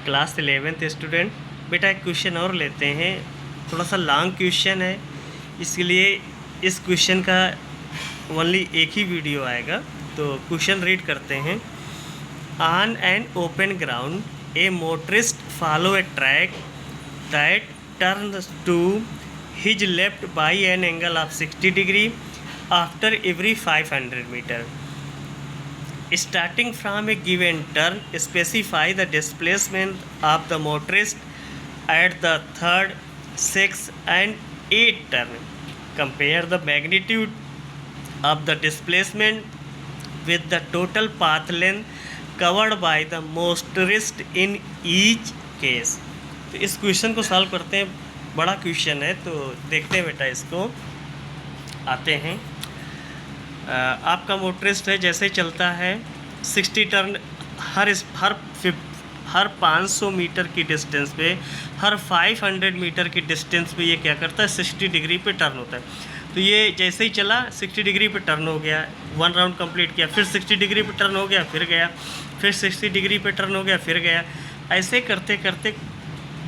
Class 11th student. बेटा एक question और लेते हैं, थोड़ा सा लॉन्ग क्वेश्चन है, इसलिए इस क्वेश्चन का ओनली एक ही वीडियो आएगा। तो क्वेश्चन रीड करते हैं। On an open ground a motorist follow a track that turns to his left by an angle of 60 degree after every 500 meter. Starting from a given turn, specify the displacement of the motorist at the third, sixth, and eighth turn. Compare the magnitude of the displacement with the total path length covered by the motorist in each case. तो इस question को solve करते हैं। बड़ा question है, तो देखते हैं बेटा इसको। आते हैं। आपका मोटरिस्ट है, जैसे चलता है 60 टर्न हर 500 मीटर की डिस्टेंस पे, हर 500 मीटर की डिस्टेंस पे ये क्या करता है, 60 डिग्री पे टर्न होता है। तो ये जैसे ही चला 60 डिग्री पे टर्न हो गया, 1 राउंड कंप्लीट किया, फिर 60 डिग्री पे टर्न हो गया, फिर गया, फिर 60 डिग्री पे टर्न हो गया, फिर गया। ऐसे करते करते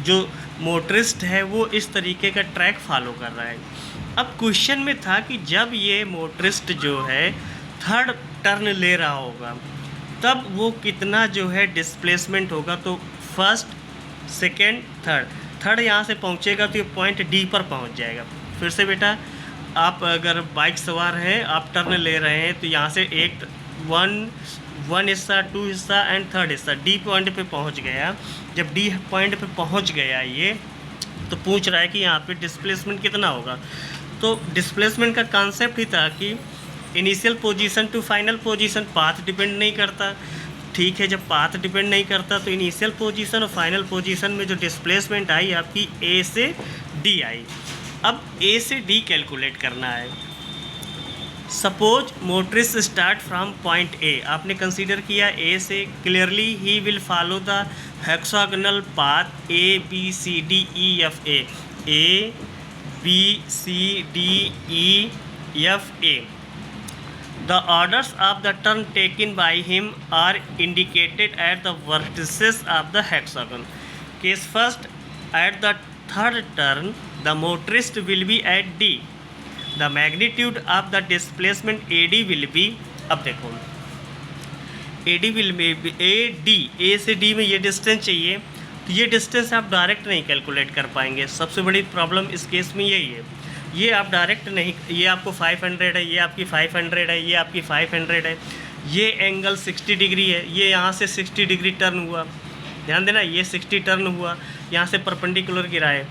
जो मोटरिस्ट है वो इस तरीके का ट्रैक फॉलो कर रहा है। अब क्वेश्चन में था कि जब ये मोटरिस्ट जो है थर्ड टर्न ले रहा होगा तब वो कितना जो है डिस्प्लेसमेंट होगा। तो फर्स्ट, सेकेंड, थर्ड यहाँ से पहुँचेगा तो ये पॉइंट डी पर पहुँच जाएगा। फिर से बेटा, आप अगर बाइक सवार हैं, आप टर्न ले रहे हैं, तो यहाँ से एक वन हिस्सा, 2 हिस्सा एंड 3rd हिस्सा डी पॉइंट पे पहुँच गया। जब डी पॉइंट पे पहुँच गया ये, तो पूछ रहा है कि यहाँ पे डिस्प्लेसमेंट कितना होगा। तो डिस्प्लेसमेंट का कॉन्सेप्ट ही था कि initial position to final position, path depend नहीं करता। ठीक है, जब पाथ डिपेंड नहीं करता तो इनिशियल पोजीशन और फाइनल पोजीशन में जो डिस्प्लेसमेंट आई आपकी ए से डी आई। अब ए से डी कैलकुलेट करना है। Suppose motorist start from point A, आपने कंसीडर किया ए से, clearly he will follow the hexagonal path A B C D E F A B, C, D, E, F, A. The orders of the turn taken by him are indicated at the vertices of the hexagon. Case first, at the third turn, the motorist will be at D. The magnitude of the displacement AD will be, अब देखो, AD will be AD, A से D में ये distance चाहिए, तो ये distance आप direct नहीं कैलकुलेट कर पाएंगे। सबसे बड़ी प्रॉब्लम इस केस में यही है, ये आप डायरेक्ट नहीं, ये आपको 500 है, ये आपकी 500 है, ये आपकी 500 है, ये एंगल 60 डिग्री है, ये यहाँ से 60 डिग्री टर्न हुआ, ध्यान देना, ये 60 टर्न हुआ, यहाँ से परपेंडिकुलर गिरा है,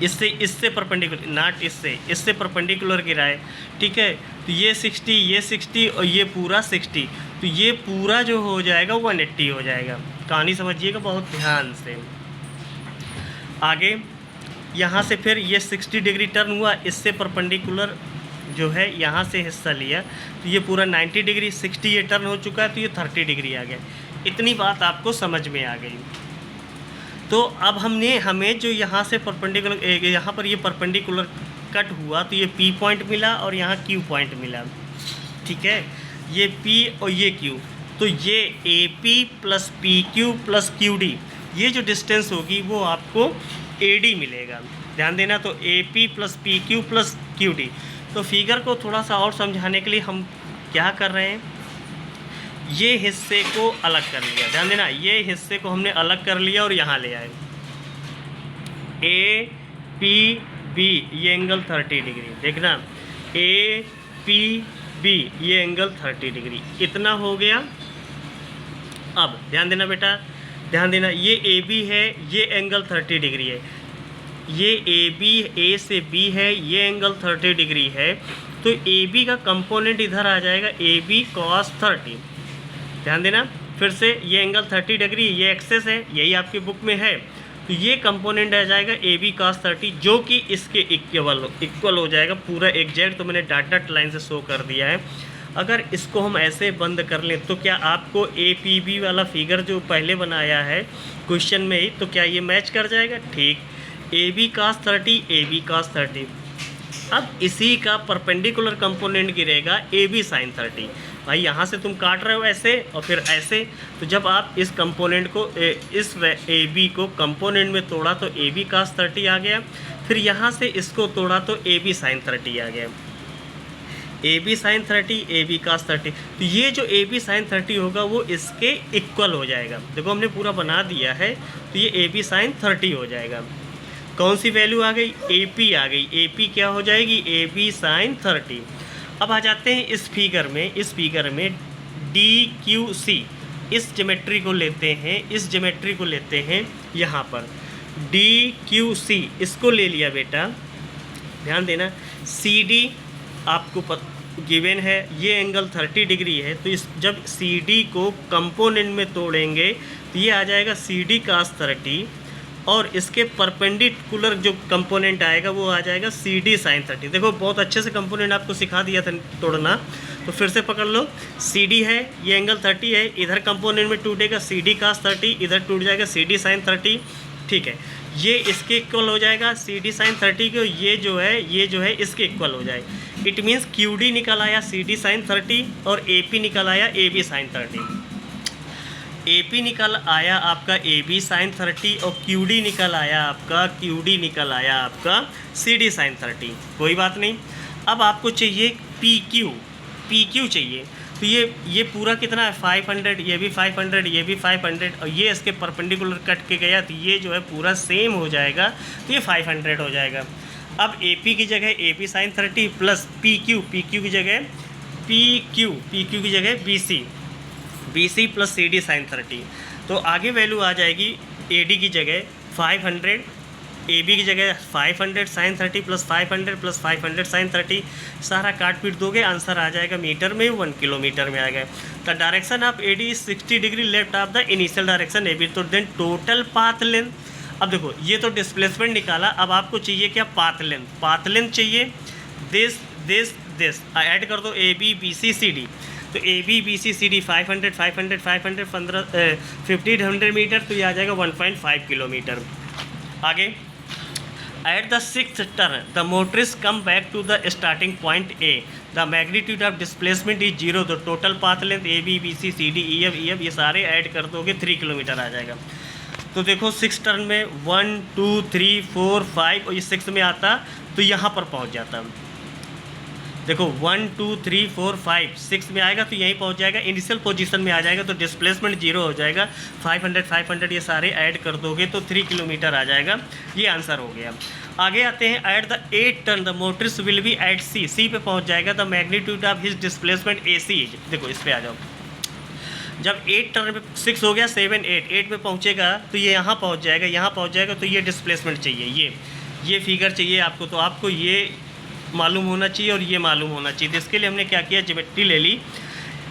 इससे परपेंडिकुलर, नॉट इससे परपेंडिकुलर गिरा है। ठीक है, तो ये 60 और ये पूरा 60, तो ये पूरा जो हो जाएगा 180 हो जाएगा। कहानी समझिएगा बहुत ध्यान से। आगे यहाँ से फिर ये 60 डिग्री टर्न हुआ, इससे परपेंडिकुलर जो है यहाँ से हिस्सा लिया, तो ये पूरा 90 डिग्री, 60 ये टर्न हो चुका है, तो ये 30 डिग्री आ गया। इतनी बात आपको समझ में आ गई। तो अब हमें जो यहाँ से परपेंडिकुलर, यहाँ पर ये परपेंडिकुलर कट हुआ, तो ये P पॉइंट मिला और यहाँ Q पॉइंट मिला। ठीक है, ये P और ये Q, तो ये AP plus PQ plus QD, ये जो डिस्टेंस होगी वो आपको AD मिलेगा। ध्यान देना, तो AP plus PQ plus QD। तो फिगर को थोड़ा सा और समझाने के लिए हम क्या कर रहे हैं, ये हिस्से को अलग कर लिया। ध्यान देना, ये हिस्से को हमने अलग कर लिया और यहाँ ले आए। APB ये एंगल 30 डिग्री, देखना, APB ये एंगल 30 डिग्री, इतना हो गया। अब ध्यान देना बेटा, ध्यान देना, ये AB है, ये एंगल 30 डिग्री है, ये AB A से B है, ये एंगल 30 डिग्री है, तो AB का कंपोनेंट इधर आ जाएगा, AB cos 30। ध्यान देना, फिर से ये एंगल 30 डिग्री, ये एक्सेस है, यही आपकी बुक में है, तो ये कंपोनेंट आ जाएगा AB cos 30, जो कि इसके इक्वल हो जाएगा पूरा एग्जैक्ट। तो मैंने डॉट लाइन से शो कर दिया है। अगर इसको हम ऐसे बंद कर लें तो क्या आपको APB वाला फिगर जो पहले बनाया है क्वेश्चन में ही, तो क्या ये मैच कर जाएगा? ठीक, AB cos 30, AB cos 30। अब इसी का परपेंडिकुलर कंपोनेंट गिरेगा AB sin 30। भाई यहाँ से तुम काट रहे हो ऐसे और फिर ऐसे, तो जब आप इस कंपोनेंट को इस ए बी को कंपोनेंट में तोड़ा तो ए बी cos 30 आ गया, फिर यहाँ से इसको तोड़ा तो ए बी sin 30 आ गया, A B sine 30 A B cos 30। तो ये जो ए बी साइन 30 होगा वो इसके इक्वल हो जाएगा। देखो हमने पूरा बना दिया है, तो ये ए बी साइन 30 हो जाएगा। कौन सी वैल्यू आ गई? ए पी आ गई। ए पी क्या हो जाएगी? A B sine 30। अब आ जाते हैं इस फिगर में, इस फिगर में डी क्यू सी, इस ज्योमेट्री को लेते हैं, इस ज्योमेट्री को लेते हैं यहाँ पर डी क्यू सी, इसको ले लिया बेटा, ध्यान देना। सी डी आपको गिवन है, ये एंगल 30 डिग्री है, तो इस जब सी डी को कंपोनेंट में तोड़ेंगे तो ये आ जाएगा सी डी cos 30, और इसके परपेंडिकुलर जो कंपोनेंट आएगा वो आ जाएगा सी डी साइन 30। देखो बहुत अच्छे से कंपोनेंट आपको सिखा दिया था तोड़ना, तो फिर से पकड़ लो। सी डी है, ये एंगल 30 है, इधर कंपोनेंट में टूटेगा सी डी cos 30, इधर टूट जाएगा सी डी साइन 30, ठीक है। ये इसके इक्वल हो जाएगा सी डी साइन 30 को, ये जो है इसके इक्वल हो जाए। इट मीन्स क्यू डी निकल आया सी डी साइन 30 और ए पी निकल आया A B sine 30। A P निकल आया आपका ए बी साइन 30 और क्यू डी निकल आया आपका सी डी साइन 30। कोई बात नहीं। अब आपको चाहिए पी क्यू चाहिए, तो ये पूरा कितना है 500, ये भी 500, ये भी 500, और ये इसके परपेंडिकुलर कट के गया, तो ये जो है पूरा सेम हो जाएगा, तो ये 500 हो जाएगा। अब ए पी की जगह A B sine 30 plus P Q की जगह की जगह B C plus C D sine 30। तो आगे वैल्यू आ जाएगी ए डी की जगह 500, ए बी की जगह 500 साइन 30 प्लस 500 साइन 30। सारा काट पीट दोगे, आंसर आ जाएगा मीटर में, 1 किलोमीटर में आ गया। The direction of A D is 60 degree left of the initial direction A B. तो देन टोटल पाथ लेंथ, अब देखो ये तो डिस्प्लेसमेंट निकाला, अब आपको चाहिए क्या? पाथ लेंथ चाहिए। दिस ऐड कर दो A B B C C D, तो A B B C C D 500 1500 metre, तो ये आ जाएगा 1.5 किलोमीटर। आगे at the 6th turn the motorist come back to the starting point A, the magnitude of displacement is 0। तो total path length A B B C C D E F ये सारे add कर दोगे 3 kilometre आ जाएगा। तो देखो 6 turn में 1 2 3 4 5 और ये 6 में आता तो यहाँ पर पहुँच जाता। देखो 1 2 3 4 5 6 में आएगा तो यहीं पहुँच जाएगा, इनिशियल पोजीशन में आ जाएगा, तो डिस्प्लेसमेंट 0 हो जाएगा। 500 ये सारे ऐड कर दोगे तो 3 किलोमीटर आ जाएगा। ये आंसर हो गया। आगे आते हैं at the 8th turn the motorist will be at C पे पहुँच जाएगा। The magnitude of his displacement A C, देखो इस पर आ जाओ। जब 8 टर्न में 6 हो गया 7 8 में पहुँचेगा तो ये यहाँ पहुँच जाएगा, तो ये डिस्प्लेसमेंट चाहिए, ये फिगर चाहिए आपको। तो आपको ये मालूम होना चाहिए और ये मालूम होना चाहिए। तो इसके लिए हमने क्या किया, ज्योमेट्री ले ली,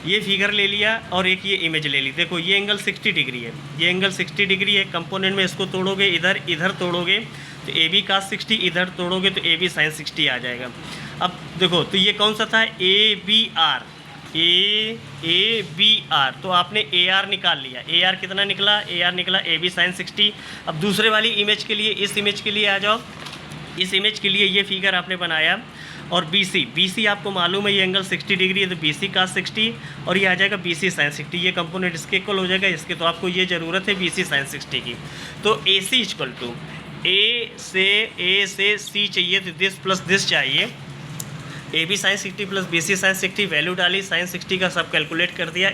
ये फिगर ले लिया और एक ये इमेज ले ली। देखो ये एंगल 60 डिग्री है, ये एंगल 60 डिग्री है। कंपोनेंट में इसको तोड़ोगे, इधर तोड़ोगे तो ए बी cos 60, इधर तोड़ोगे तो ए बी साइन 60 आ जाएगा। अब देखो तो ये कौन सा था, A B R, A B R, तो आपने ए आर निकाल लिया। ए आर कितना निकला, ए आर निकला ए बी साइन 60। अब दूसरे वाली इमेज के लिए, इस इमेज के लिए आ जाओ। इस इमेज के लिए ये फिगर आपने बनाया और बी सी आपको मालूम है ये एंगल 60 डिग्री है, तो बी सी cos 60 और ये आ जाएगा बी सी साइन 60। ये कंपोनेंट इसके इक्वल हो जाएगा इसके, तो आपको ये ज़रूरत है बी सी साइन 60 की। तो ए सी इक्वल टू ए से सी चाहिए, तो दिस प्लस दिस चाहिए। A B sine 60 plus B C sine 60, value डाली, साइन 60 का सब कैलकुलेट कर दिया,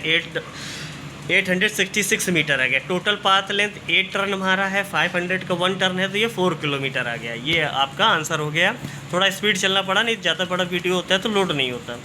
866 मीटर आ गया। टोटल पाथ लेंथ 8 टर्न हमारा है, 500 का 1 टर्न है, तो ये 4 किलोमीटर आ गया। ये आपका आंसर हो गया। थोड़ा स्पीड चलना पड़ा, नहीं ज़्यादा बड़ा वीडियो होता है तो लोड नहीं होता।